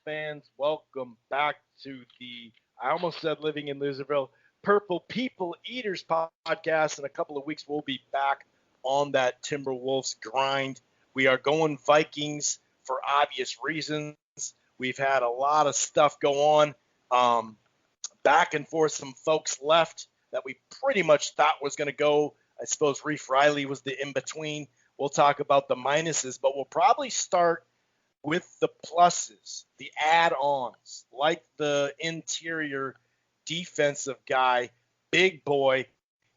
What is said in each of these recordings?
fans, welcome back to I almost said Living in Loserville, Purple People Eaters podcast. In a couple of weeks, we'll be back on that Timberwolves grind. We are going Vikings for obvious reasons. We've had a lot of stuff go on. Back and forth, some folks left that we pretty much thought was going to go. I suppose Reef Riley was the in-between. We'll talk about the minuses, but we'll probably start with the pluses, the add-ons, like the interior defensive guy, big boy,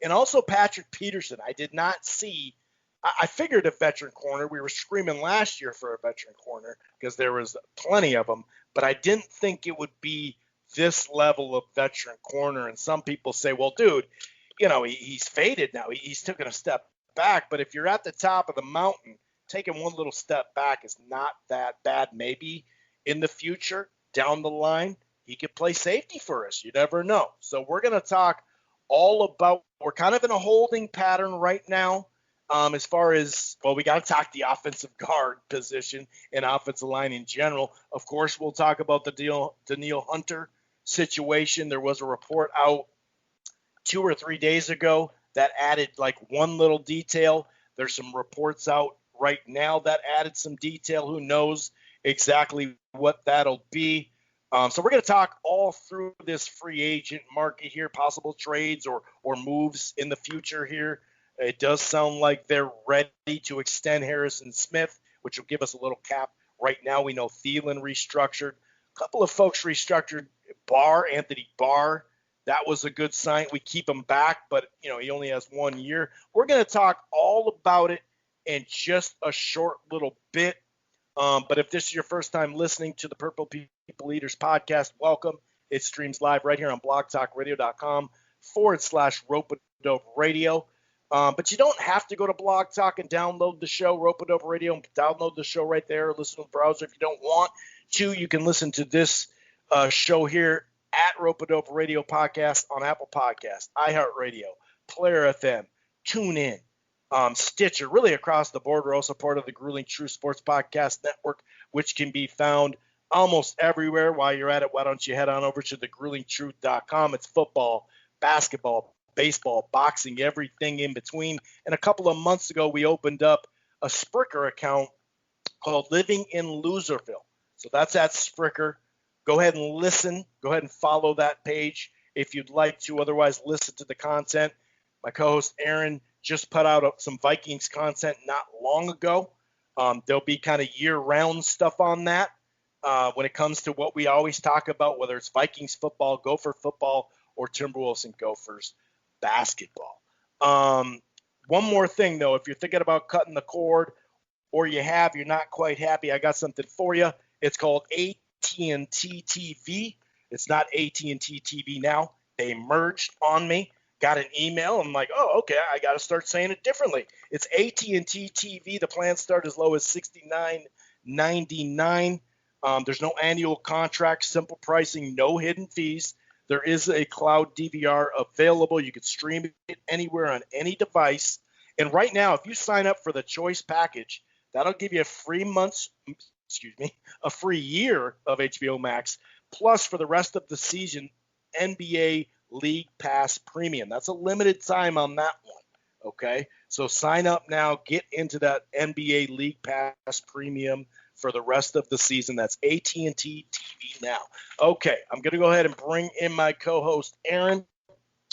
and also Patrick Peterson. I did not see – I figured a veteran corner. We were screaming last year for a veteran corner because there was plenty of them, but I didn't think it would be this level of veteran corner. And some people say, well, dude, he's faded now. He's taken a step back, but if you're at the top of the mountain, taking one little step back is not that bad. Maybe in the future, down the line, he could play safety for us. You never know. So we're going to talk all about – we're kind of in a holding pattern right now as far as – well, we got to talk the offensive guard position and offensive line in general. Of course, we'll talk about the Danielle Hunter situation. There was a report out 2 or 3 days ago that added like one little detail. There's some reports out right now that added some detail. Who knows exactly what that'll be. So we're going to talk all through this free agent market here, possible trades or moves in the future here. It does sound like they're ready to extend Harrison Smith, which will give us a little cap. Right now we know Thielen restructured. A couple of folks restructured. Anthony Barr. That was a good sign. We keep him back, but, he only has 1 year. We're going to talk all about it in just a short little bit. But if this is your first time listening to the Purple People Eaters podcast, welcome. It streams live right here on blogtalkradio.com/Rope-A-Dope Radio. But you don't have to go to Blog Talk and download the show, Rope-A-Dope Radio, and download the show right there. Listen to the browser. If you don't want to, you can listen to this show here at Rope-A-Dope Radio Podcast on Apple Podcasts, iHeartRadio, Player FM, TuneIn, Stitcher, really across the board. We're also part of the Grueling True Sports Podcast Network, which can be found almost everywhere. While you're at it, why don't you head on over to thegruelingtruth.com. It's football, basketball, baseball, boxing, everything in between. And a couple of months ago, we opened up a Spricker account called Living in Loserville. So that's at Spricker. Go ahead and listen. Go ahead and follow that page if you'd like to. Otherwise, listen to the content. My co-host Aaron just put out some Vikings content not long ago. There'll be kind of year-round stuff on that when it comes to what we always talk about, whether it's Vikings football, Gopher football, or Timberwolves and Gophers basketball. One more thing, though. If you're thinking about cutting the cord or you're not quite happy, I got something for you. It's called AT&T TV. It's not AT&T TV now. They merged on me. Got an email. I'm like, oh, okay, I got to start saying it differently. It's AT&T TV. The plans start as low as $69.99. There's no annual contract, simple pricing, no hidden fees. There is a cloud DVR available. You can stream it anywhere on any device. And right now, if you sign up for the choice package, that'll give you a free year of HBO Max, plus for the rest of the season, NBA League Pass Premium. That's a limited time on that one, okay? So sign up now. Get into that NBA League Pass Premium for the rest of the season. That's AT&T TV now. Okay, I'm going to go ahead and bring in my co-host, Aaron.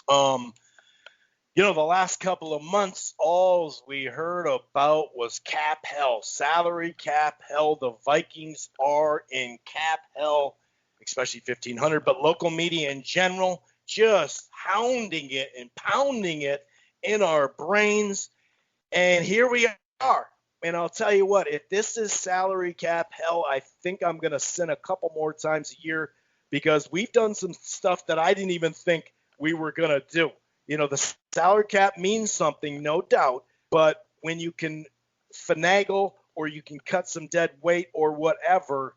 The last couple of months, all we heard about was cap hell, salary cap hell. The Vikings are in cap hell, especially 1,500, but local media in general just hounding it and pounding it in our brains. And here we are. And I'll tell you what, if this is salary cap hell, I think I'm going to sin a couple more times a year because we've done some stuff that I didn't even think we were going to do. The salary cap means something, no doubt, but when you can finagle or you can cut some dead weight or whatever,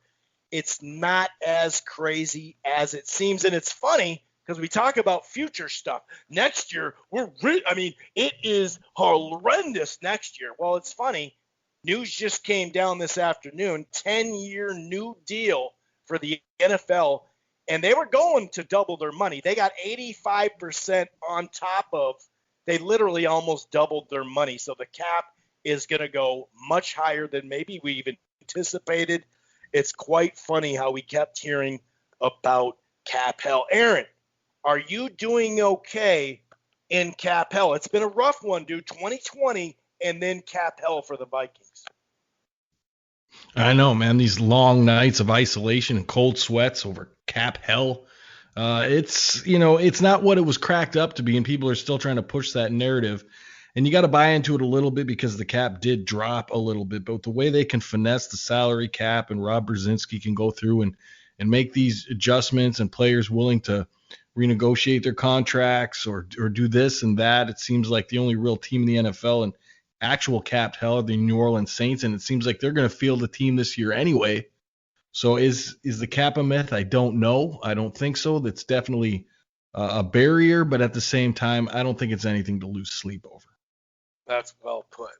it's not as crazy as it seems. And it's funny because we talk about future stuff. Next year, it is horrendous next year. Well, it's funny. News just came down this afternoon, 10-year new deal for the NFL, and they were going to double their money. They got 85% on top of, they literally almost doubled their money. So the cap is going to go much higher than maybe we even anticipated. It's quite funny how we kept hearing about cap hell. Aaron, are you doing okay in cap hell? It's been a rough one, dude. 2020 and then cap hell for the Vikings. I know, man. These long nights of isolation and cold sweats over cap hell. It's not what it was cracked up to be, and people are still trying to push that narrative. And you got to buy into it a little bit because the cap did drop a little bit. But the way they can finesse the salary cap, and Rob Brzezinski can go through and make these adjustments, and players willing to renegotiate their contracts or do this and that, it seems like the only real team in the NFL and actual capped hell are the New Orleans Saints, and it seems like they're going to field the team this year anyway. So is the cap a myth? I don't know. I don't think so. That's definitely a barrier, but at the same time, I don't think it's anything to lose sleep over. That's well put.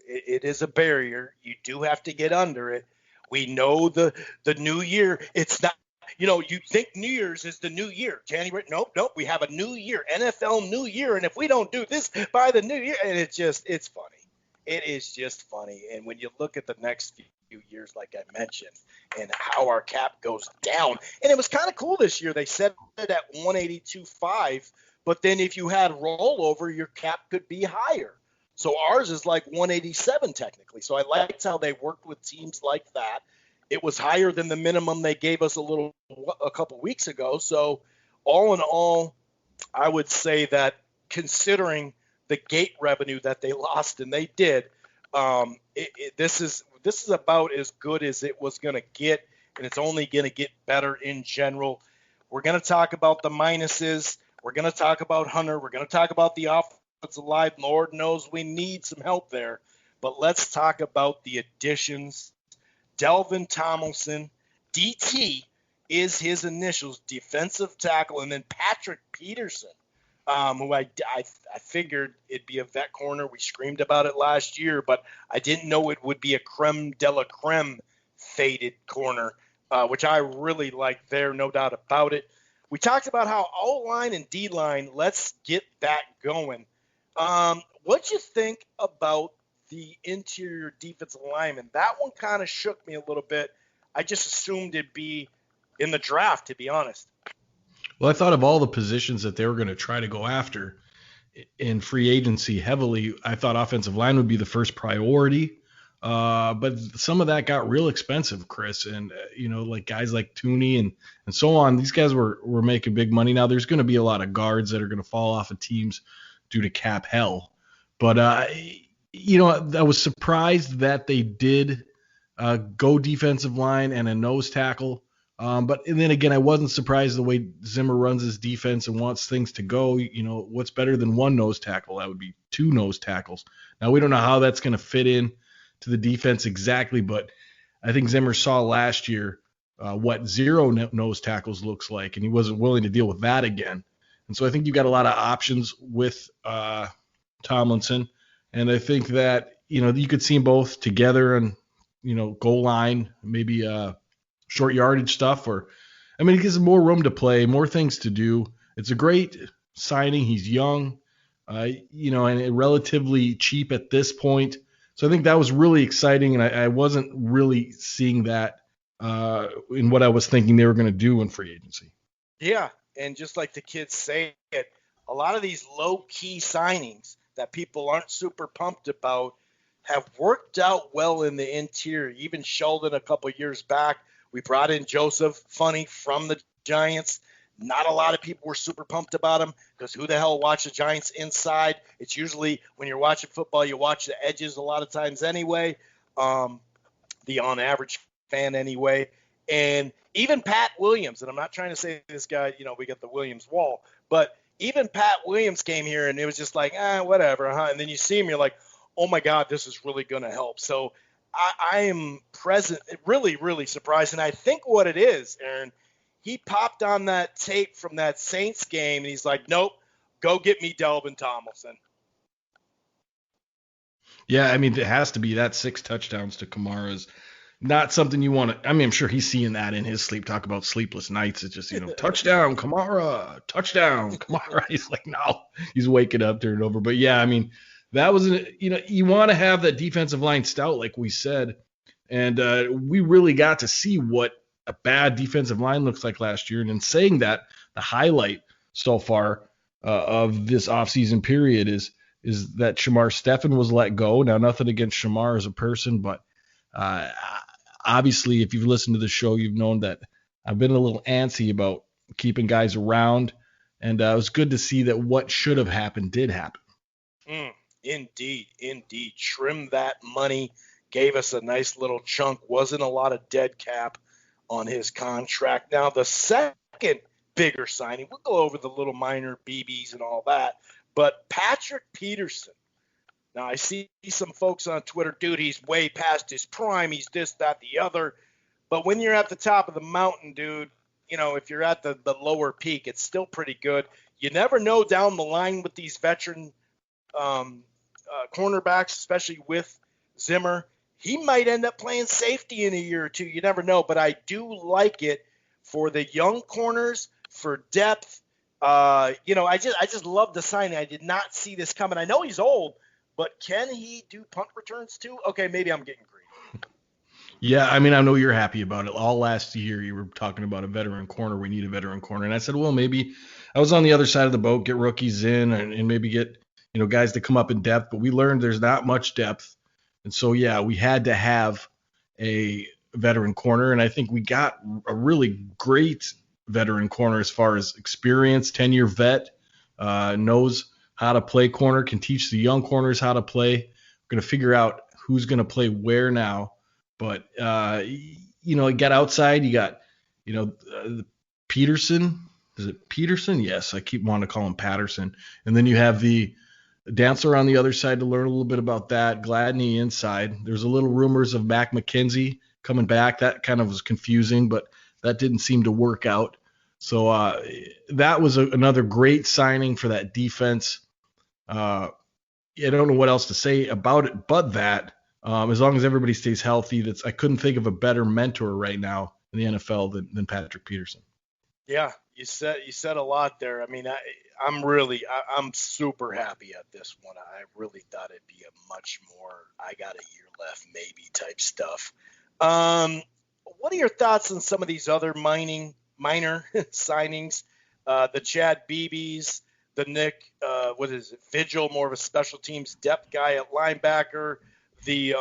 It is a barrier. You do have to get under it. We know the new year. It's not, you think New Year's is the new year. January. Nope. We have a new year, NFL new year. And if we don't do this by the new year, and it's funny. It is just funny. And when you look at the next few years, like I mentioned, and how our cap goes down, and it was kind of cool this year. They set it at 182.5, but then if you had rollover, your cap could be higher. So ours is like 187 technically. So I liked how they worked with teams like that. It was higher than the minimum they gave us a couple weeks ago. So all in all, I would say that considering the gate revenue that they lost, and they did, this is about as good as it was going to get, and it's only going to get better in general. We're going to talk about the minuses. We're going to talk about Hunter. We're going to talk about the offensive line. Lord knows we need some help there. But let's talk about the additions. Delvin Thompson, DT is his initials, defensive tackle, and then Patrick Peterson, who I figured it'd be a vet corner. We screamed about it last year, but I didn't know it would be a creme de la creme faded corner, which I really like there, no doubt about it. We talked about how O-line and D-line, let's get that going. What'd you think about the interior defensive lineman? That one kind of shook me a little bit. I just assumed it'd be in the draft, to be honest. Well, I thought of all the positions that they were going to try to go after in free agency heavily. I thought offensive line would be the first priority. But some of that got real expensive, Chris. And, like guys like Tooney and so on, these guys were making big money. Now there's going to be a lot of guards that are going to fall off of teams due to cap hell. But, I was surprised that they did go defensive line and a nose tackle. But then again, I wasn't surprised the way Zimmer runs his defense and wants things to go. What's better than one nose tackle? That would be two nose tackles. Now, we don't know how that's going to fit in to the defense exactly, but I think Zimmer saw last year what zero nose tackles looks like, and he wasn't willing to deal with that again. And so I think you've got a lot of options with Tomlinson, and I think that, you could see them both together and, goal line, maybe short yardage stuff, it gives him more room to play, more things to do. It's a great signing. He's young, and relatively cheap at this point. So I think that was really exciting, and I wasn't really seeing that in what I was thinking they were going to do in free agency. Yeah, and just like the kids say it, a lot of these low-key signings that people aren't super pumped about have worked out well in the interior. Even Sheldon a couple years back, we brought in Joseph Funny from the Giants. Not a lot of people were super pumped about him because who the hell watched the Giants inside? It's usually when you're watching football, you watch the edges a lot of times anyway, the on average fan anyway. And even Pat Williams, and I'm not trying to say this guy, we got the Williams wall, but even Pat Williams came here and it was just like, whatever, huh? And then you see him, you're like, oh my God, this is really going to help. So I am really, really surprised. And I think what it is, Aaron, he popped on that tape from that Saints game, and he's like, nope, go get me Delvin Thompson. Yeah, it has to be that 6 touchdowns to Kamara's not something you want to. I mean, I'm sure he's seeing that in his sleep. Talk about sleepless nights. It's just, touchdown, Kamara, touchdown, Kamara. He's like, no, he's waking up, turning over. But yeah, I mean, that was, you want to have that defensive line stout, like we said. And we really got to see what a bad defensive line looks like last year. And in saying that, the highlight so far of this offseason period is that Shamar Stephen was let go. Now, nothing against Shamar as a person, but obviously, if you've listened to the show, you've known that I've been a little antsy about keeping guys around. And it was good to see that what should have happened did happen. Indeed. Trim that money. Gave us a nice little chunk. Wasn't a lot of dead cap on his contract. Now, the second bigger signing, we'll go over the little minor BBs and all that, but Patrick Peterson. Now, I see some folks on Twitter, dude, he's way past his prime. He's this, that, the other. But when you're at the top of the mountain, dude, if you're at the lower peak, it's still pretty good. You never know down the line with these veteran cornerbacks, especially with Zimmer. He might end up playing safety in a year or two. You never know. But I do like it for the young corners, for depth. I just love the signing. I did not see this coming. I know he's old, but can he do punt returns too? Okay, maybe I'm getting greedy. Yeah, I mean, I know you're happy about it. All last year you were talking about a veteran corner. We need a veteran corner. And I said, well, maybe I was on the other side of the boat, get rookies in and maybe get, guys to come up in depth. But we learned there's not much depth. And so, yeah, we had to have a veteran corner. And I think we got a really great veteran corner as far as experience, 10-year vet, knows how to play corner, can teach the young corners how to play. We're going to figure out who's going to play where now. But, get outside. You got, Peterson. Is it Peterson? Yes, I keep wanting to call him Patterson. And then you have the Dancer on the other side to learn a little bit about that. Gladney inside. There's a little rumors of Mac McKenzie coming back. That kind of was confusing, but that didn't seem to work out. So that was another great signing for that defense. I don't know what else to say about it, but that as long as everybody stays healthy, I couldn't think of a better mentor right now in the NFL than Patrick Peterson. Yeah, you said a lot there. I mean, I'm super happy at this one. I really thought it'd be a much more I got a year left maybe type stuff. What are your thoughts on some of these other minor signings? The Chad Beebes, the Nick, Vigil, more of a special teams depth guy at linebacker, the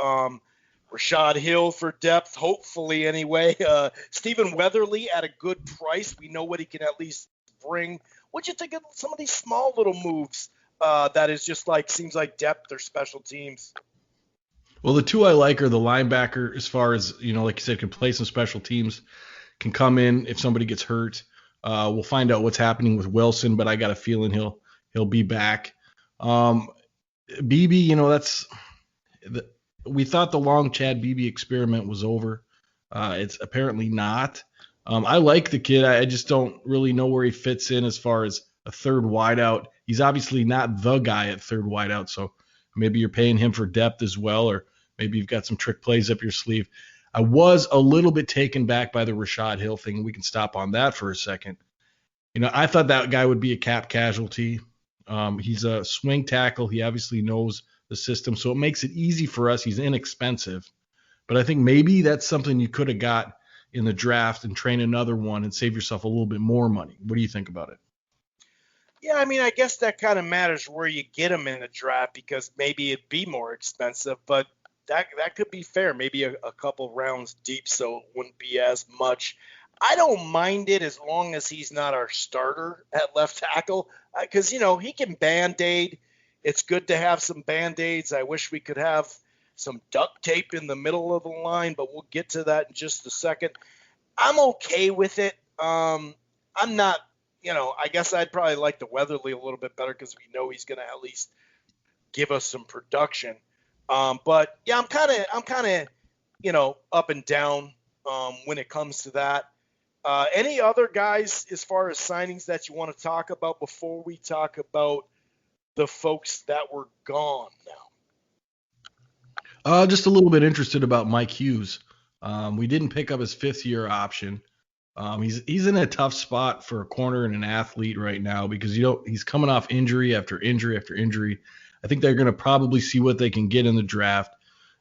Rashad Hill for depth, hopefully anyway. Stephen Weatherly at a good price. We know what he can at least bring. What'd you think of some of these small little moves that is just seems like depth or special teams? Well, the two I like are the linebacker as far as, like you said, can play some special teams, can come in if somebody gets hurt. We'll find out what's happening with Wilson, but I got a feeling he'll be back. BB, we thought the long Chad Beebe experiment was over. It's apparently not. I like the kid. I just don't really know where he fits in as far as a third wideout. He's obviously not the guy at third wideout, so maybe you're paying him for depth as well, or maybe you've got some trick plays up your sleeve. I was a little bit taken back by the Rashad Hill thing. We can stop on that for a second. I thought that guy would be a cap casualty. He's a swing tackle. He obviously knows the system, so it makes it easy for us. He's inexpensive. But I think maybe that's something you could have got in the draft and train another one and save yourself a little bit more money. What do you think about it? Yeah, I mean, I guess that kind of matters where you get him in the draft because maybe it'd be more expensive, but that could be fair. Maybe a couple rounds deep, so it wouldn't be as much. I don't mind it as long as he's not our starter at left tackle because, he can Band-Aid. It's good to have some Band-Aids. I wish we could have some duct tape in the middle of the line, but we'll get to that in just a second. I'm okay with it. I'm not, I guess I'd probably like the Weatherly a little bit better because we know he's going to at least give us some production. But yeah, I'm kind of, up and down when it comes to that. Any other guys as far as signings that you want to talk about before we talk about the folks that were gone now? Just a little bit interested about Mike Hughes. We didn't pick up his 5th-year option. He's in a tough spot for a corner and an athlete right now because he's coming off injury after injury after injury. I think they're going to probably see what they can get in the draft,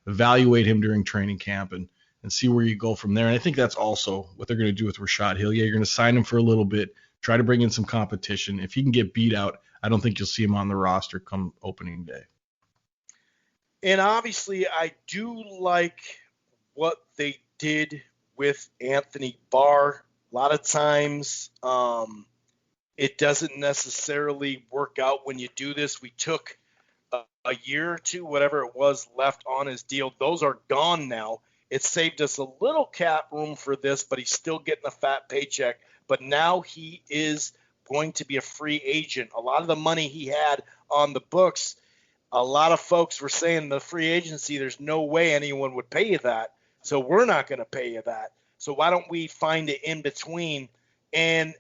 evaluate him during training camp, and see where you go from there. And I think that's also what they're going to do with Rashad Hill. Yeah, you're going to sign him for a little bit, try to bring in some competition. If he can get beat out, I don't think you'll see him on the roster come opening day. And obviously, I do like what they did with Anthony Barr. A lot of times, it doesn't necessarily work out when you do this. We took a year or two, whatever it was, left on his deal. Those are gone now. It saved us a little cap room for this, but he's still getting a fat paycheck. But now he is going to be a free agent. A lot of the money he had on the books, a lot of folks were saying the free agency, there's no way anyone would pay you that. So we're not going to pay you that. So why don't we find it in between? And,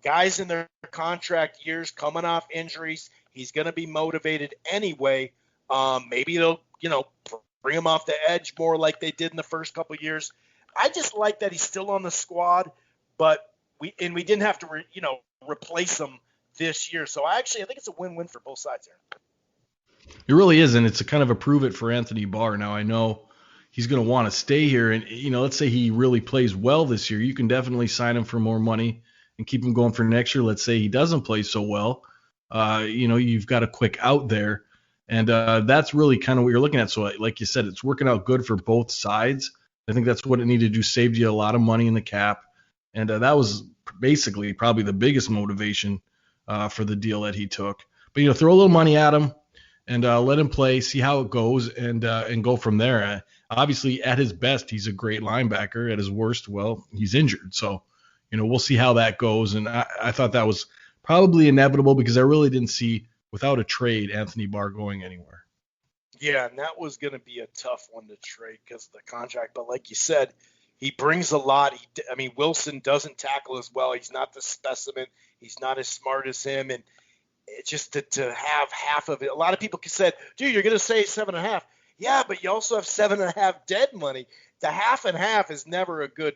guys in their contract years coming off injuries, he's going to be motivated anyway. Maybe they'll, bring him off the edge more like they did in the first couple of years. I just like that he's still on the squad, but we didn't have to, replace him this year. So I think it's a win-win for both sides there. It really is, and it's a kind of a prove it for Anthony Barr. Now I know he's going to want to stay here, and let's say he really plays well this year. You can definitely sign him for more money and keep him going for next year. Let's say he doesn't play so well. You've got a quick out there. And that's really kind of what you're looking at. So like you said, it's working out good for both sides. I think that's what it needed to do, saved you a lot of money in the cap. And that was basically probably the biggest motivation for the deal that he took. But, throw a little money at him and let him play, see how it goes, and go from there. Obviously, at his best, he's a great linebacker. At his worst, well, he's injured. So, we'll see how that goes. And I thought that was probably inevitable because I really didn't see, without a trade, Anthony Barr going anywhere. Yeah, and that was going to be a tough one to trade because of the contract. But like you said, he brings a lot. Wilson doesn't tackle as well. He's not the specimen. He's not as smart as him. And it's just to have half of it. A lot of people said, dude, you're going to say 7.5. Yeah, but you also have 7.5 dead money. The half and half is never a good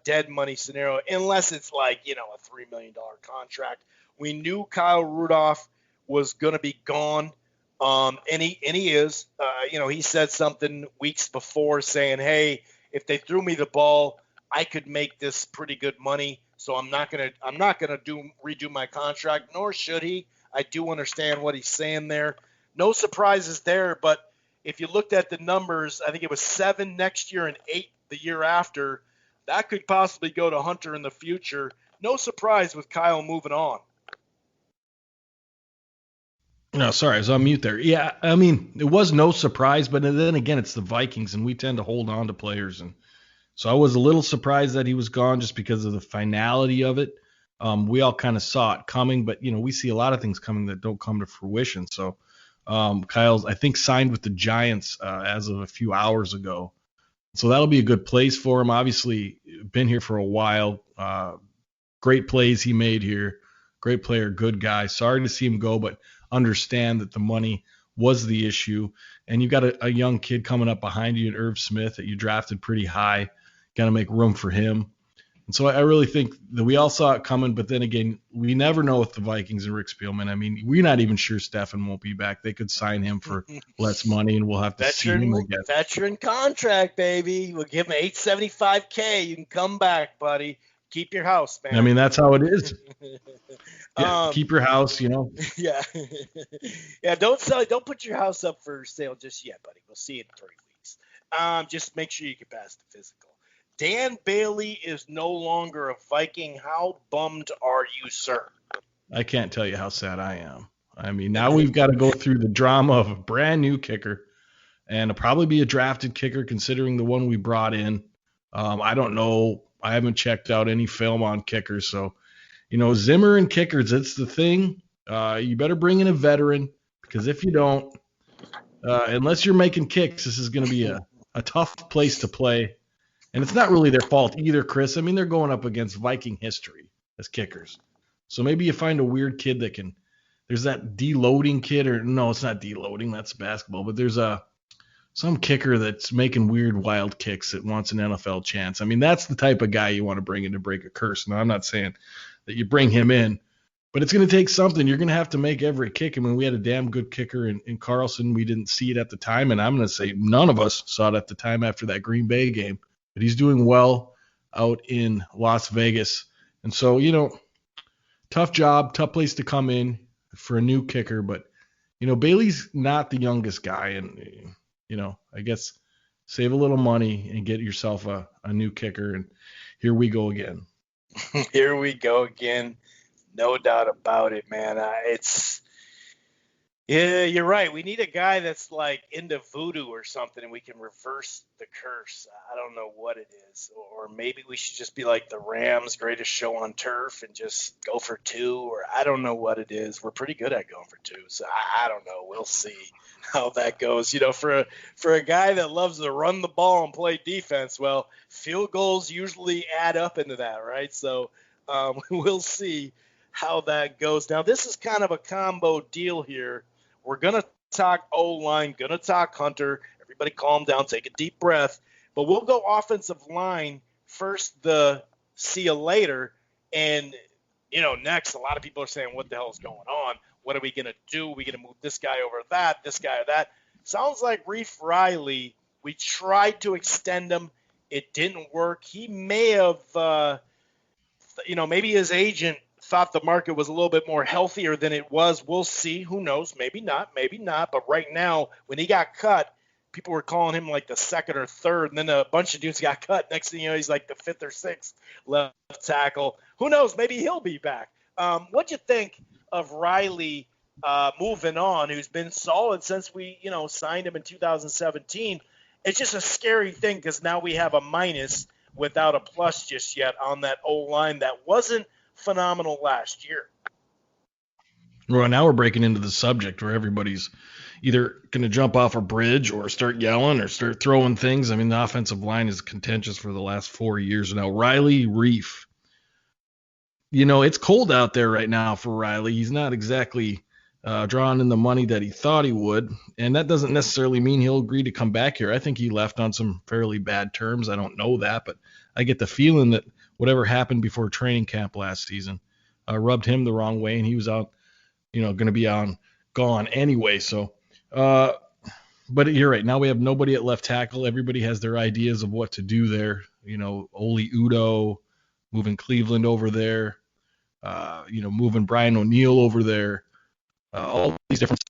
dead money scenario unless it's like, a $3 million contract. We knew Kyle Rudolph was going to be gone, and he is. He said something weeks before saying, "Hey, if they threw me the ball, I could make this pretty good money. So I'm not gonna redo my contract, nor should he." I do understand what he's saying there. No surprises there, but if you looked at the numbers, I think it was 7 next year and 8 the year after. That could possibly go to Hunter in the future. No surprise with Kyle moving on. No, sorry, I was on mute there. Yeah, it was no surprise, but then again, it's the Vikings, and we tend to hold on to players. And so I was a little surprised that he was gone just because of the finality of it. We all kind of saw it coming, but, we see a lot of things coming that don't come to fruition. So Kyle's, I think, signed with the Giants as of a few hours ago. So that'll be a good place for him. Obviously, been here for a while. Great plays he made here. Great player, good guy. Sorry to see him go, but understand that the money was the issue. And you've got a young kid coming up behind you in Irv Smith that you drafted pretty high. Got to make room for him. And so I really think that we all saw it coming, but then again, we never know with the Vikings and Rick Spielman. We're not even sure Stefan won't be back. They could sign him for less money, and we'll have to see him, I guess. Veteran contract, baby. We'll give him $875K. You can come back, buddy. Keep your house, man. That's how it is. Yeah, keep your house, Yeah. Yeah, don't put your house up for sale just yet, buddy. We'll see you in 3 weeks. Just make sure you can pass the physical. Dan Bailey is no longer a Viking. How bummed are you, sir? I can't tell you how sad I am. Now we've got to go through the drama of a brand new kicker and probably be a drafted kicker considering the one we brought in. I don't know. I haven't checked out any film on kickers. So, Zimmer and kickers, it's the thing. You better bring in a veteran because if you don't, unless you're making kicks, this is going to be a tough place to play. And it's not really their fault either, Chris. They're going up against Viking history as kickers. So maybe you find a weird kid that there's that deloading kid, or no, it's not deloading. That's basketball. But there's some kicker that's making weird, wild kicks that wants an NFL chance. I mean, that's the type of guy you want to bring in to break a curse. Now, I'm not saying that you bring him in, but it's going to take something. You're going to have to make every kick. I mean, we had a damn good kicker in Carlson. We didn't see it at the time, and I'm going to say none of us saw it at the time after that Green Bay game. But he's doing well out in Las Vegas. And so, tough job, tough place to come in for a new kicker. But, Bailey's not the youngest guy. And, I guess save a little money and get yourself a new kicker. And here we go again. Here we go again. No doubt about it, man. Yeah, you're right. We need a guy that's like into voodoo or something, and we can reverse the curse. I don't know what it is, or maybe we should just be like the Rams' greatest show on turf and just go for two, or I don't know what it is. We're pretty good at going for two, so I don't know. We'll see how that goes. For a guy that loves to run the ball and play defense, well, field goals usually add up into that, right? So we'll see how that goes. Now, this is kind of a combo deal here. We're going to talk O-line, going to talk Hunter. Everybody calm down, take a deep breath. But we'll go offensive line first, the see you later. And, next, a lot of people are saying, what the hell is going on? What are we going to do? Are we going to move this guy over that, this guy or that? Sounds like Reef Riley, we tried to extend him. It didn't work. He may have, maybe his agent thought the market was a little bit more healthier than it was. We'll see. Who knows? Maybe not. But right now, when he got cut, people were calling him like the second or third, and then a bunch of dudes got cut. Next thing you know, he's like the fifth or sixth left tackle. Who knows? Maybe he'll be back. What'd you think of Riley moving on, who's been solid since we, signed him in 2017? It's just a scary thing because now we have a minus without a plus just yet on that O-line that wasn't phenomenal last year. Well, now we're breaking into the subject where everybody's either going to jump off a bridge or start yelling or start throwing things. I mean, the offensive line is contentious for the last 4 years now. Riley Reef. It's cold out there right now for Riley. He's not exactly drawing in the money that he thought he would, and that doesn't necessarily mean he'll agree to come back here. I think he left on some fairly bad terms. I don't know that, but I get the feeling that whatever happened before training camp last season rubbed him the wrong way, and he was out, going to be gone anyway. So, but you're right. Now we have nobody at left tackle. Everybody has their ideas of what to do there. Oli Udo, moving Cleveland over there, moving Brian O'Neill over there, all these different.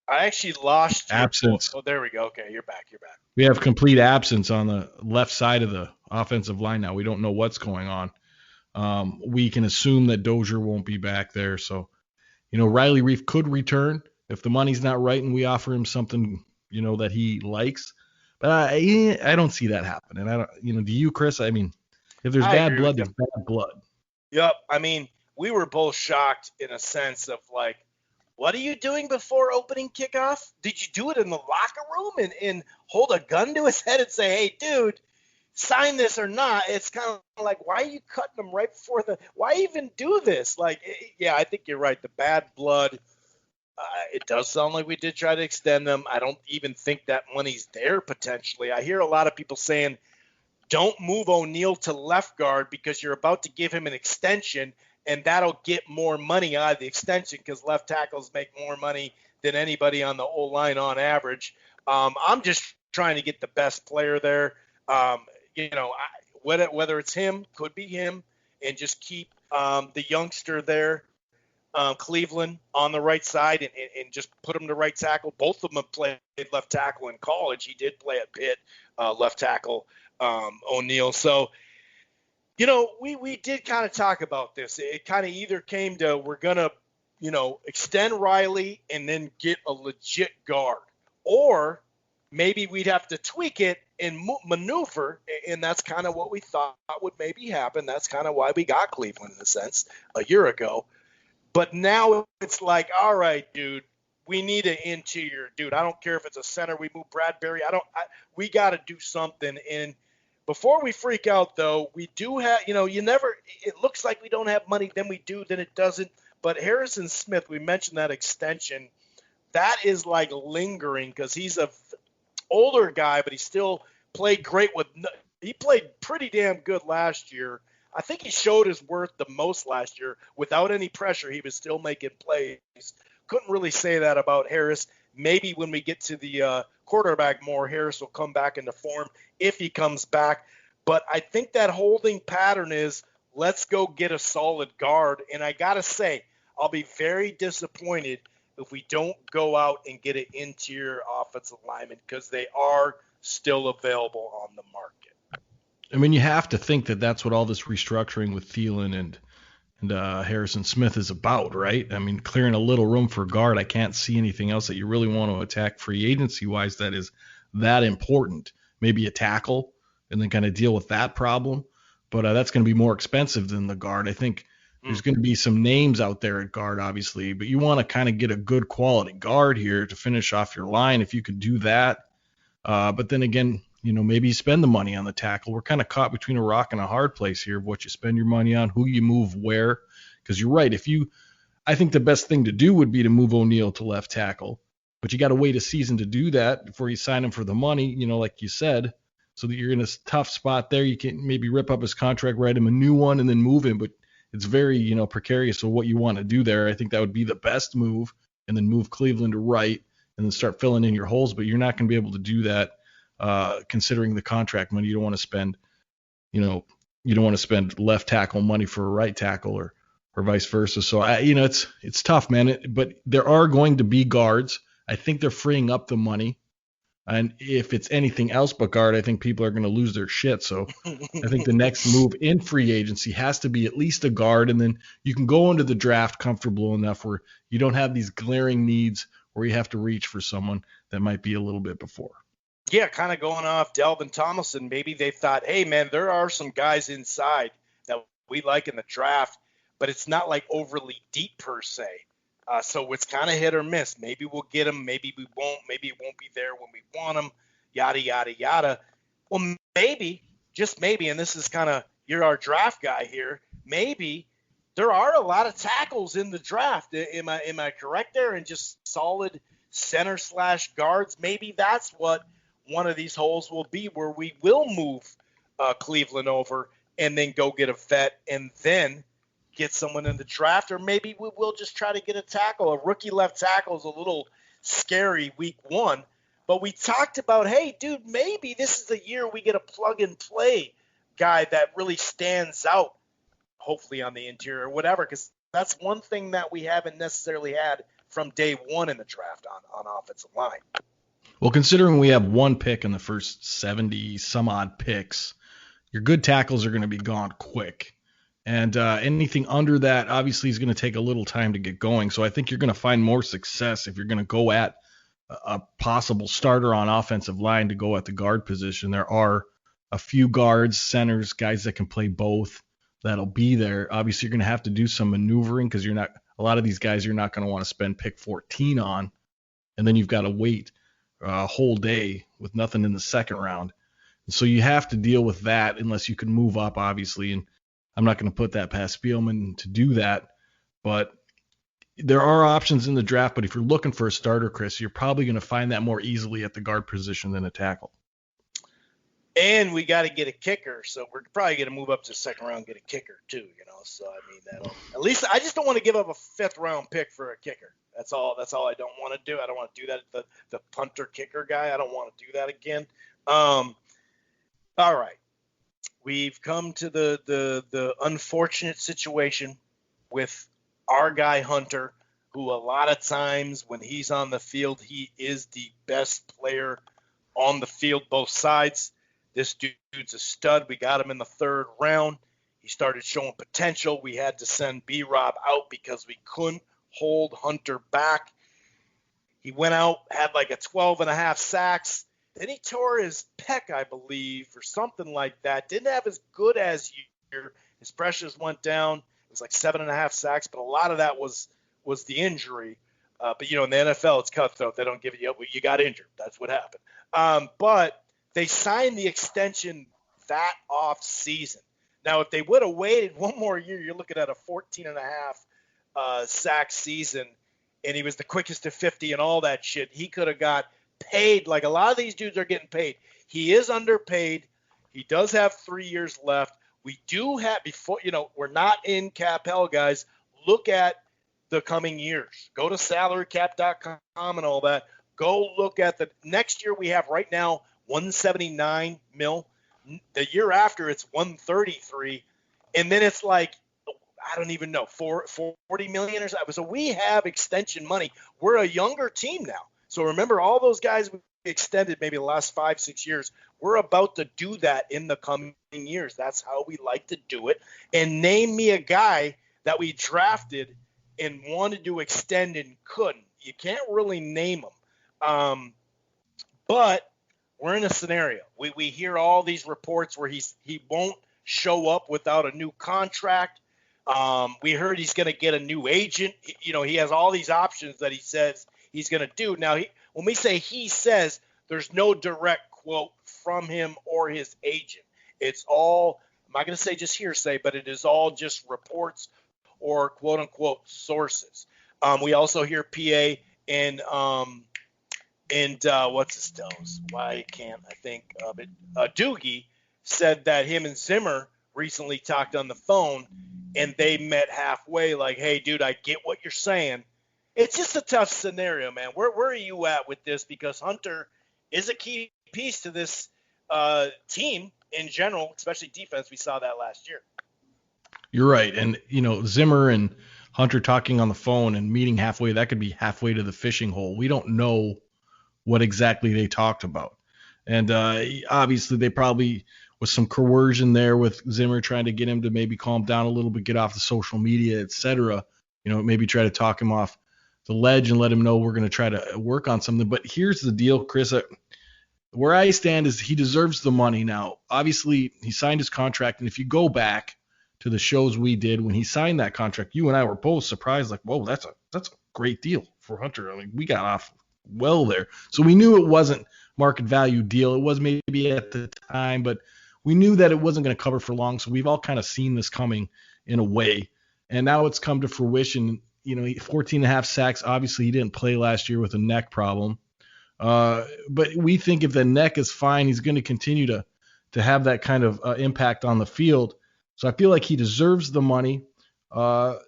I actually lost you. Absence. Oh, there we go. Okay, you're back. We have complete absence on the left side of the offensive line now. We don't know what's going on. We can assume that Dozier won't be back there. So, Riley Reef could return if the money's not right and we offer him something, that he likes. But I don't see that happening. I don't, do you, Chris? I mean, if there's bad blood, there's bad blood. Yep. I mean, we were both shocked in a sense of like, what are you doing before opening kickoff? Did you do it in the locker room and hold a gun to his head and say, hey, dude, sign this or not? It's kind of like, why are you cutting him right before why even do this? Like, yeah, I think you're right. The bad blood, it does sound like we did try to extend them. I don't even think that money's there potentially. I hear a lot of people saying, don't move O'Neill to left guard because you're about to give him an extension, and that'll get more money out of the extension because left tackles make more money than anybody on the O-line on average. I'm just trying to get the best player there. Whether it's him, could be him, and just keep the youngster there, Cleveland, on the right side and just put him to right tackle. Both of them have played left tackle in college. He did play at Pitt, left tackle, O'Neill. So, we did kind of talk about this. It kind of either came to we're going to, extend Riley and then get a legit guard, or maybe we'd have to tweak it and maneuver, and that's kind of what we thought would maybe happen. That's kind of why we got Cleveland in a sense a year ago. But now it's like, all right, dude, we need an interior dude. I don't care if it's a center. We move Bradbury. We got to do something. And Before we freak out, though, we do have, it looks like we don't have money, then we do, then it doesn't. But Harrison Smith, we mentioned that extension. That is like lingering because he's a older guy, but he still played great he played pretty damn good last year. I think he showed his worth the most last year. Without any pressure, he was still making plays. Couldn't really say that about Harris. Maybe when we get to the quarterback more, Harris will come back into form if he comes back. But I think that holding pattern is let's go get a solid guard. And I got to say, I'll be very disappointed if we don't go out and get an interior offensive lineman because they are still available on the market. I mean, you have to think that that's what all this restructuring with Thielen and Harrison Smith is about, right? I mean, clearing a little room for guard. I can't see anything else that you really want to attack free agency-wise that is that important. Maybe a tackle and then kind of deal with that problem. But that's going to be more expensive than the guard. I think there's going to be some names out there at guard, obviously, but you want to kind of get a good quality guard here to finish off your line if you could do that. But then again, maybe you spend the money on the tackle. We're kind of caught between a rock and a hard place here of what you spend your money on, who you move where. Because you're right. I think the best thing to do would be to move O'Neal to left tackle, but you got to wait a season to do that before you sign him for the money, like you said, so that you're in a tough spot there. You can maybe rip up his contract, write him a new one, and then move him. But it's very, precarious of what you want to do there. I think that would be the best move, and then move Cleveland to right and then start filling in your holes. But you're not going to be able to do that. Considering the contract money, you don't want to spend, you don't want to spend left tackle money for a right tackle or vice versa. So it's tough, man. But there are going to be guards. I think they're freeing up the money, and if it's anything else but guard, I think people are going to lose their shit. So I think the next move in free agency has to be at least a guard, and then you can go into the draft comfortable enough where you don't have these glaring needs where you have to reach for someone that might be a little bit before. Yeah, kind of going off Delvin Thompson. Maybe they thought, hey, man, there are some guys inside that we like in the draft, but it's not like overly deep per se. So it's kind of hit or miss. Maybe we'll get him. Maybe we won't. Maybe it won't be there when we want him, yada, yada, yada. Well, maybe, just maybe, and this is kind of, you're our draft guy here, maybe there are a lot of tackles in the draft. Am I correct there? And just solid center / guards. Maybe that's what one of these holes will be, where we will move Cleveland over and then go get a vet and then get someone in the draft. Or maybe we will just try to get a tackle. A rookie left tackle is a little scary week one. But we talked about, hey, dude, maybe this is the year we get a plug-and-play guy that really stands out, hopefully on the interior or whatever, because that's one thing that we haven't necessarily had from day one in the draft on offensive line. Well, considering we have one pick in the first 70 some odd picks, your good tackles are going to be gone quick. And anything under that obviously is going to take a little time to get going. So I think you're going to find more success if you're going to go at a possible starter on offensive line to go at the guard position. There are a few guards, centers, guys that can play both that'll be there. Obviously, you're going to have to do some maneuvering because a lot of these guys you're not going to want to spend pick 14 on. And then you've got to wait a whole day with nothing in the second round. And so you have to deal with that unless you can move up, obviously. And I'm not going to put that past Spielman to do that. But there are options in the draft. But if you're looking for a starter, Chris, you're probably going to find that more easily at the guard position than a tackle. And we got to get a kicker. So we're probably going to move up to the second round and get a kicker too, So, I mean, that'll at least I just don't want to give up a fifth round pick for a kicker. That's all I don't want to do. I don't want to do that. The punter kicker guy, I don't want to do that again. All right. We've come to the unfortunate situation with our guy Hunter, who a lot of times when he's on the field, he is the best player on the field, both sides. This dude's a stud. We got him in the third round. He started showing potential. We had to send B-Rob out because we couldn't hold Hunter back. He went out, had like a 12.5 sacks. Then he tore his pec, I believe, or something like that. Didn't have as good as year. His pressures went down. It was like 7.5 sacks, but a lot of that was the injury. But, in the NFL, it's cutthroat. They don't give you got injured. That's what happened. But they signed the extension that off season. Now, if they would have waited one more year, you're looking at a 14 and a half sack season, and he was the quickest to 50 and all that shit. He could have got paid like a lot of these dudes are getting paid. He is underpaid. He does have 3 years left. We do have, before, we're not in cap hell, guys. Look at the coming years. Go to salarycap.com and all that. Go look at the next year we have right now, 179 mil. The year after it's 133. And then it's like, I don't even know, 40 million or something. So we have extension money. We're a younger team now. So remember all those guys we extended maybe the last 5-6 years. We're about to do that in the coming years. That's how we like to do it. And name me a guy that we drafted and wanted to extend and couldn't. You can't really name them. But we're in a scenario. We hear all these reports where he won't show up without a new contract. We heard he's going to get a new agent. He has all these options that he says he's going to do. Now, when we say he says, there's no direct quote from him or his agent. It's all, I'm not going to say just hearsay, but it is all just reports or quote unquote sources. We also hear PA and what's his toes? Why can't I think of it? Doogie said that him and Zimmer recently talked on the phone, and they met halfway. Like, hey, dude, I get what you're saying. It's just a tough scenario, man. Where are you at with this? Because Hunter is a key piece to this team in general, especially defense. We saw that last year. You're right. And, Zimmer and Hunter talking on the phone and meeting halfway, that could be halfway to the fishing hole. We don't know what exactly they talked about. And obviously they probably was some coercion there with Zimmer trying to get him to maybe calm down a little bit, get off the social media, etc. Maybe try to talk him off the ledge and let him know we're going to try to work on something. But here's the deal, Chris. Where I stand is he deserves the money now. Obviously, he signed his contract, and if you go back to the shows we did when he signed that contract, you and I were both surprised, like, whoa, that's a great deal for Hunter. I mean, we got off well there. So we knew it wasn't market value deal. It was maybe at the time, but we knew that it wasn't going to cover for long. So we've all kind of seen this coming in a way. And now it's come to fruition. 14 and a half sacks. Obviously, he didn't play last year with a neck problem. But we think if the neck is fine, he's going to continue to have that kind of impact on the field. So I feel like he deserves the money. And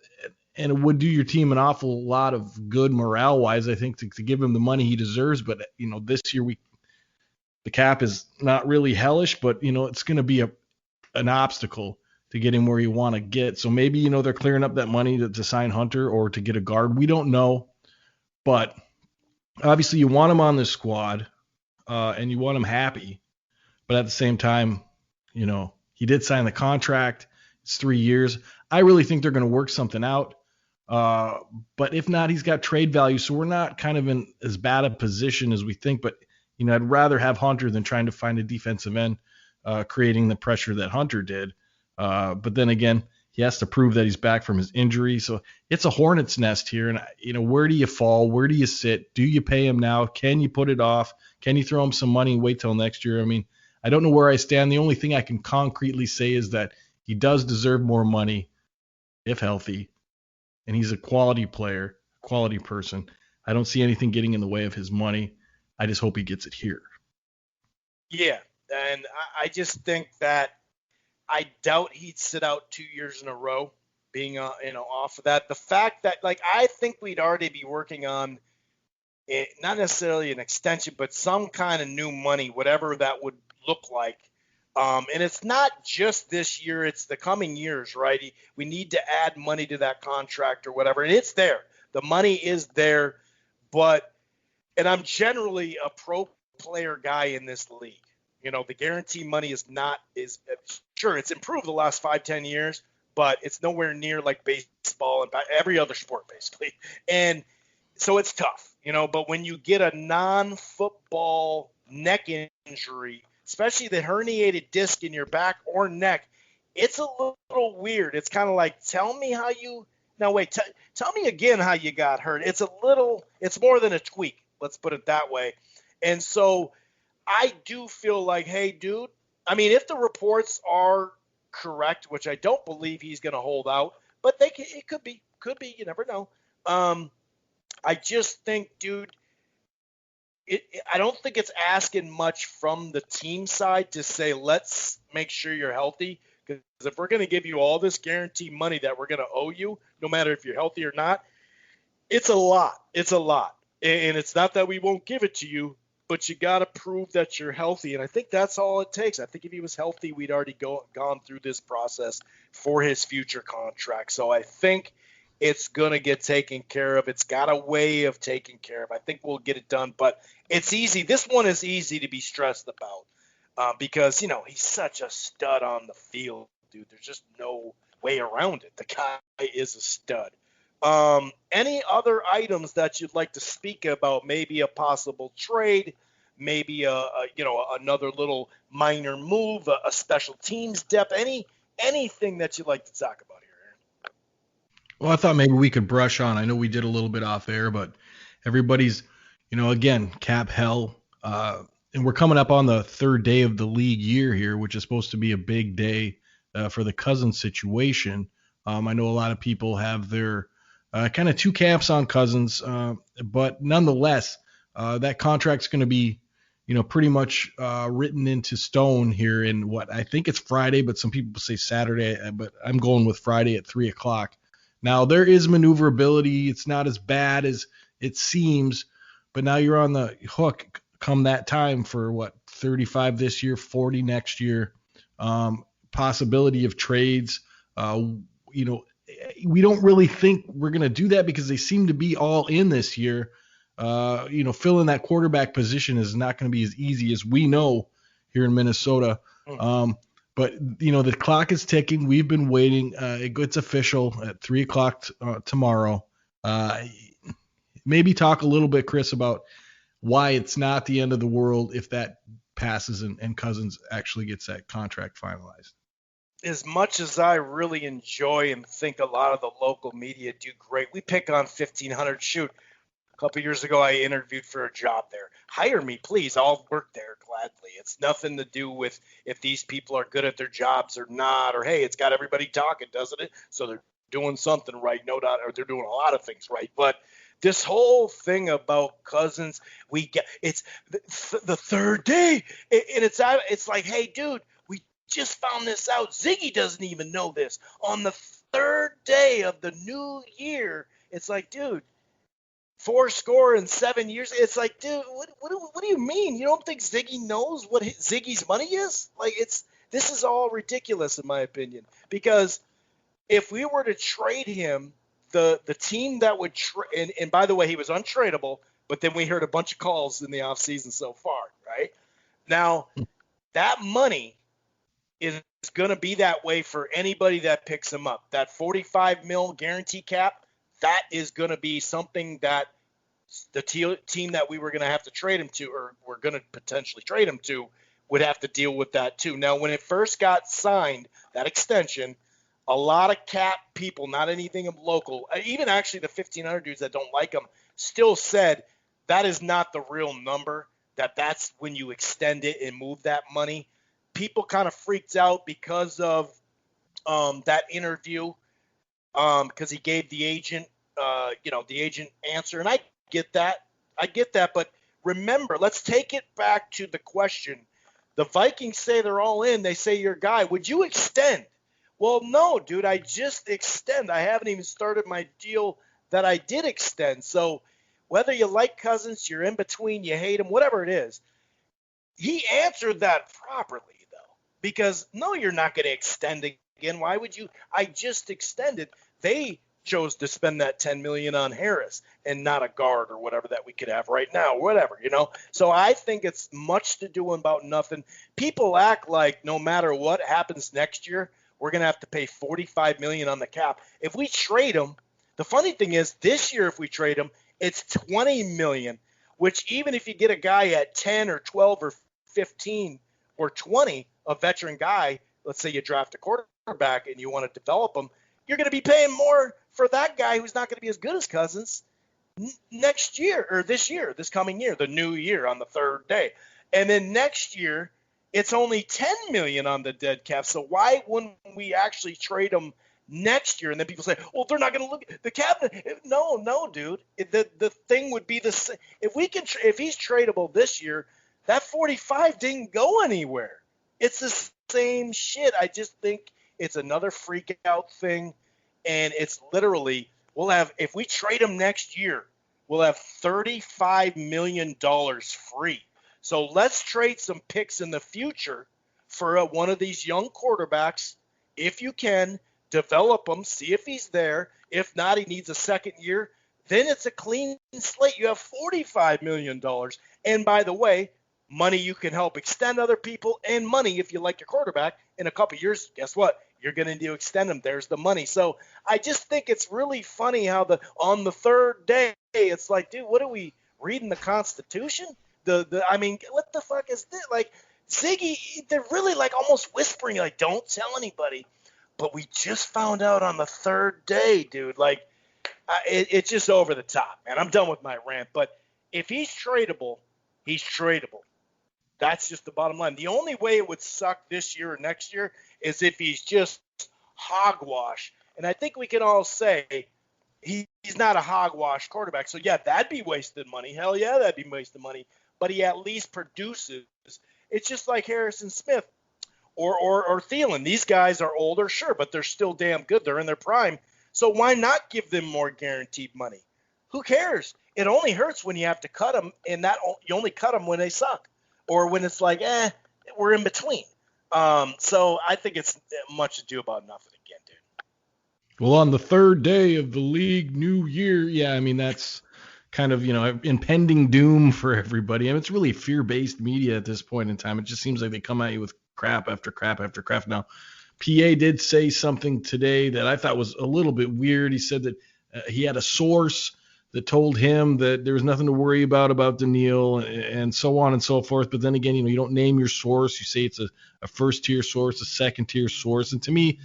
it would do your team an awful lot of good morale-wise, I think, to give him the money he deserves. But, this year the cap is not really hellish, but, it's going to be an obstacle to get him where you want to get. So maybe, they're clearing up that money to sign Hunter or to get a guard. We don't know. But obviously you want him on this squad and you want him happy. But at the same time, he did sign the contract. It's 3 years. I really think they're going to work something out. But if not, he's got trade value. So we're not kind of in as bad a position as we think. But, I'd rather have Hunter than trying to find a defensive end, creating the pressure that Hunter did. But then again, he has to prove that he's back from his injury. So it's a hornet's nest here. And, where do you fall? Where do you sit? Do you pay him now? Can you put it off? Can you throw him some money and wait till next year? I mean, I don't know where I stand. The only thing I can concretely say is that he does deserve more money if healthy. And he's a quality player, quality person. I don't see anything getting in the way of his money. I just hope he gets it here. Yeah, and I just think that I doubt he'd sit out 2 years in a row being off of that. The fact that, I think we'd already be working on it, not necessarily an extension, but some kind of new money, whatever that would look like. And it's not just this year, it's the coming years, right? We need to add money to that contract or whatever. And it's there. The money is there. And I'm generally a pro player guy in this league. The guarantee money is sure, it's improved the last 5-10 years, but it's nowhere near like baseball and every other sport, basically. And so it's tough, but when you get a non-football neck injury, especially the herniated disc in your back or neck, it's a little weird. It's kind of like, tell me again how you got hurt. It's more than a tweak. Let's put it that way. And so I do feel like, hey, dude, I mean, if the reports are correct, which I don't believe he's going to hold out, but it could be, you never know. I just think, dude, I don't think it's asking much from the team side to say, let's make sure you're healthy. Because if we're going to give you all this guaranteed money that we're going to owe you, no matter if you're healthy or not, it's a lot. It's a lot. And it's not that we won't give it to you, but you got to prove that you're healthy. And I think that's all it takes. I think if he was healthy, we'd already gone through this process for his future contract. So I think it's going to get taken care of. It's got a way of taking care of. I think we'll get it done, but it's easy. This one is easy to be stressed about because, he's such a stud on the field, dude. There's just no way around it. The guy is a stud. Any other items that you'd like to speak about? Maybe a possible trade, maybe another little minor move, a special teams depth, anything that you'd like to talk about here, Aaron? Well, I thought maybe we could brush on. I know we did a little bit off air, but everybody's, again, cap hell. And we're coming up on the third day of the league year here, which is supposed to be a big day for the Cousins situation. I know a lot of people have their kind of two camps on Cousins, but nonetheless, that contract's going to be, pretty much written into stone here in what I think it's Friday, but some people say Saturday, but I'm going with Friday at 3:00. Now there is maneuverability. It's not as bad as it seems, but now you're on the hook come that time for 35 this year, 40 next year, possibility of trades. We don't really think we're going to do that because they seem to be all in this year. Filling that quarterback position is not going to be as easy as we know here in Minnesota. But the clock is ticking. We've been waiting. It's official at 3:00 tomorrow. Maybe talk a little bit, Chris, about why it's not the end of the world if that passes and Cousins actually gets that contract finalized. As much as I really enjoy and think a lot of the local media do great, we pick on 1,500. Shoot, a couple of years ago I interviewed for a job there. Hire me, please. I'll work there gladly. It's nothing to do with if these people are good at their jobs or not, or hey, it's got everybody talking, doesn't it? So they're doing something right, no doubt, or they're doing a lot of things right. But this whole thing about Cousins, it's the third day, and it's like, hey, dude, we just found this out. Ziggy doesn't even know this. On the third day of the new year, it's like, dude, 7 years. It's like, dude, what do you mean? You don't think Ziggy knows what Ziggy's money is? Like, this is all ridiculous in my opinion. Because if we were to trade him, the team that would and by the way, he was untradeable, but then we heard a bunch of calls in the offseason so far, right? Now, that money is going to be that way for anybody that picks him up. That $45 million guarantee cap, that is going to be something that the team that we were going to have to trade him to, or we're going to potentially trade him to, would have to deal with that too. Now, when it first got signed, that extension, a lot of cap people, not anything local, even actually the 1,500 dudes that don't like him, still said that is not the real number, that's when you extend it and move that money. People kind of freaked out because of that interview, because he gave the agent, the agent answer. And I get that. But remember, let's take it back to the question. The Vikings say they're all in. They say, your guy, would you extend? Well, no, dude, I just extend. I haven't even started my deal that I did extend. So whether you like Cousins, you're in between, you hate him, whatever it is, he answered that properly, though, because no, you're not going to extend again. Why would you? I just extended. They chose to spend that $10 million on Harris and not a guard or whatever that we could have right now, whatever, So I think it's much to do about nothing. People act like no matter what happens next year, we're going to have to pay $45 million on the cap. If we trade him, the funny thing is this year, if we trade him, it's $20 million, which even if you get a guy at 10 or 12 or 15 or 20, a veteran guy, let's say you draft a quarterback and you want to develop him, you're going to be paying more for that guy who's not going to be as good as Cousins next year or this coming year, the new year on the third day. And then next year, it's only $10 million on the dead cap. So why wouldn't we actually trade him next year? And then people say, well, they're not going to look at the cap. No, dude. The thing would be the same. If he's tradable this year, that 45 didn't go anywhere. It's the same shit. I just think it's another freak out thing. And it's literally, if we trade him next year, we'll have $35 million free. So let's trade some picks in the future for one of these young quarterbacks. If you can, develop him, see if he's there. If not, he needs a second year. Then it's a clean slate. You have $45 million. And by the way, money you can help extend other people, and money if you like your quarterback in a couple years. Guess what? You're going to need to extend them. There's the money. So I just think it's really funny how on the third day, it's like, dude, what are we reading the Constitution? I mean, what the fuck is this? Like, Ziggy, they're really like almost whispering, like, don't tell anybody. But we just found out on the third day, dude. Like, it's just over the top, man. I'm done with my rant. But if he's tradable, he's tradable. That's just the bottom line. The only way it would suck this year or next year is if he's just hogwash. And I think we can all say he's not a hogwash quarterback. So, yeah, that'd be wasted money. Hell yeah, that'd be wasted money. But he at least produces. It's just like Harrison Smith or Thielen. These guys are older, sure, but they're still damn good. They're in their prime. So why not give them more guaranteed money? Who cares? It only hurts when you have to cut them, and you only cut them when they suck. Or when it's like, we're in between. So I think it's much ado about nothing again, dude. Well, on the third day of the league new year, yeah, I mean, that's kind of, impending doom for everybody. I mean, it's really fear-based media at this point in time. It just seems like they come at you with crap after crap after crap. Now, PA did say something today that I thought was a little bit weird. He said that he had a source that told him that there was nothing to worry about Danielle and so on and so forth. But then again, you don't name your source. You say it's a first-tier source, a second-tier source. And to me,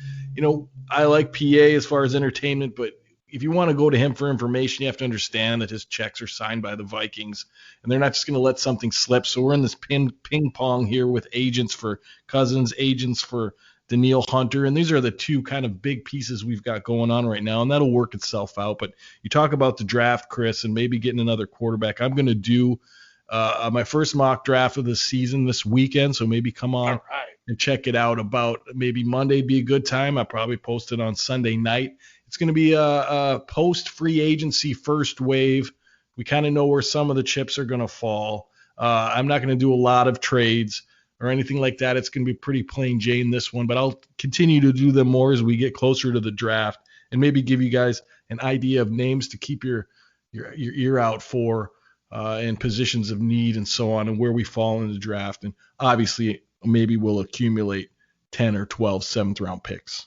I like PA as far as entertainment, but if you want to go to him for information, you have to understand that his checks are signed by the Vikings, and they're not just going to let something slip. So we're in this ping pong here with agents for Cousins, agents for Danielle Hunter, and these are the two kind of big pieces we've got going on right now, and that'll work itself out. But you talk about the draft, Chris, and maybe getting another quarterback. I'm going to do my first mock draft of the season this weekend, so maybe come on and check it out. About maybe Monday be a good time. I'll probably post it on Sunday night. It's going to be a post-free agency first wave. We kind of know where some of the chips are going to fall. I'm not going to do a lot of trades or anything like that. It's going to be pretty plain Jane this one, but I'll continue to do them more as we get closer to the draft and maybe give you guys an idea of names to keep your ear out for and positions of need and so on, and where we fall in the draft. And obviously maybe we'll accumulate 10 or 12 seventh-round picks.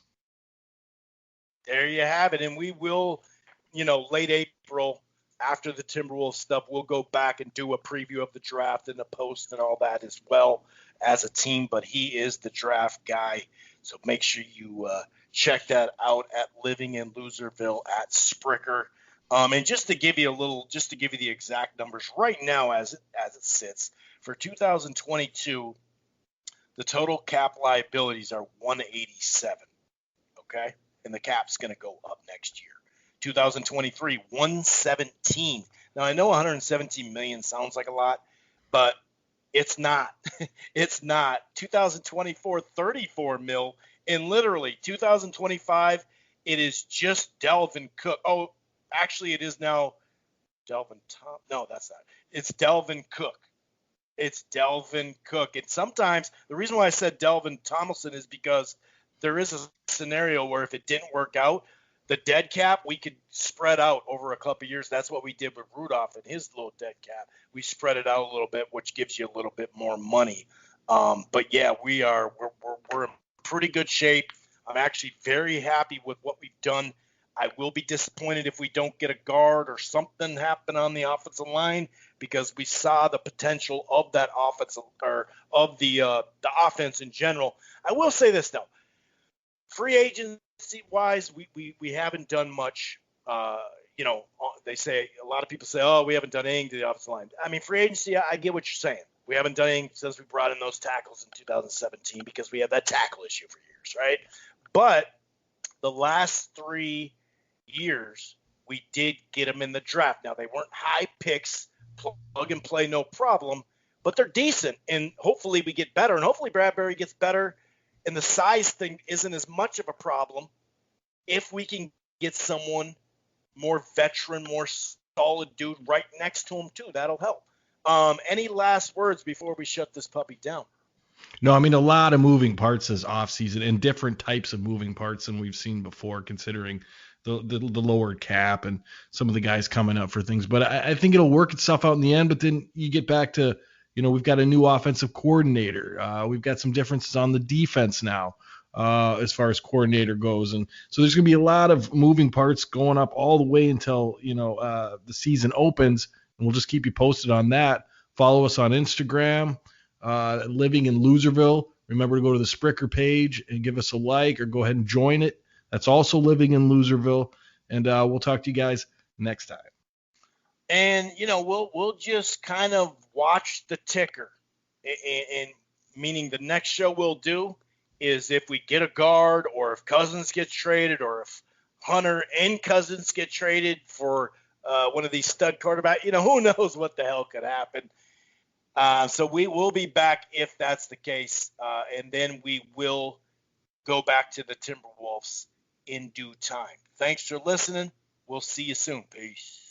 There you have it. And we will, late April, after the Timberwolves stuff, we'll go back and do a preview of the draft and a post and all that as well as a team. But he is the draft guy. So make sure you check that out at Living in Loserville at Spricker. And just to give you the exact numbers right now as it sits, for 2022, the total cap liabilities are 187. Okay? And the cap's going to go up next year. 2023, 117. Now, I know 117 million sounds like a lot, but it's not. It's not. 2024, 34 mil. And literally, 2025, it is just Delvin Cook. Oh, actually, it is now Delvin Thompson. No, that's not. It's Delvin Cook. It's Delvin Cook. And sometimes the reason why I said Delvin Thompson is because there is a scenario where if it didn't work out, the dead cap, we could spread out over a couple of years. That's what we did with Rudolph and his little dead cap. We spread it out a little bit, which gives you a little bit more money. But yeah, we're in pretty good shape. I'm actually very happy with what we've done. I will be disappointed if we don't get a guard or something happen on the offensive line, because we saw the potential of that offensive or of the offense in general. I will say this though. Free agency-wise, we haven't done much. They say, a lot of people say, oh, we haven't done anything to the offensive line. I mean, free agency, I get what you're saying. We haven't done anything since we brought in those tackles in 2017 because we had that tackle issue for years, right? But the last 3 years, we did get them in the draft. Now, they weren't high picks, plug and play, no problem, but they're decent, and hopefully we get better, and hopefully Bradbury gets better, and the size thing isn't as much of a problem if we can get someone more veteran, more solid dude right next to him too. That'll help. Any last words before we shut this puppy down? No, I mean, a lot of moving parts this offseason and different types of moving parts than we've seen before, considering the lower cap and some of the guys coming up for things. But I think it'll work itself out in the end. But then you get back to, we've got a new offensive coordinator. We've got some differences on the defense now as far as coordinator goes. And so there's going to be a lot of moving parts going up all the way until, the season opens. And we'll just keep you posted on that. Follow us on Instagram. Living in Loserville. Remember to go to the Spricker page and give us a like, or go ahead and join it. That's also Living in Loserville. And we'll talk to you guys next time. And, we'll just kind of watch the ticker. And meaning the next show we'll do is if we get a guard, or if Cousins gets traded, or if Hunter and Cousins get traded for one of these stud quarterbacks. Who knows what the hell could happen. So we will be back if that's the case, and then we will go back to the Timberwolves in due time. Thanks for listening. We'll see you soon. Peace.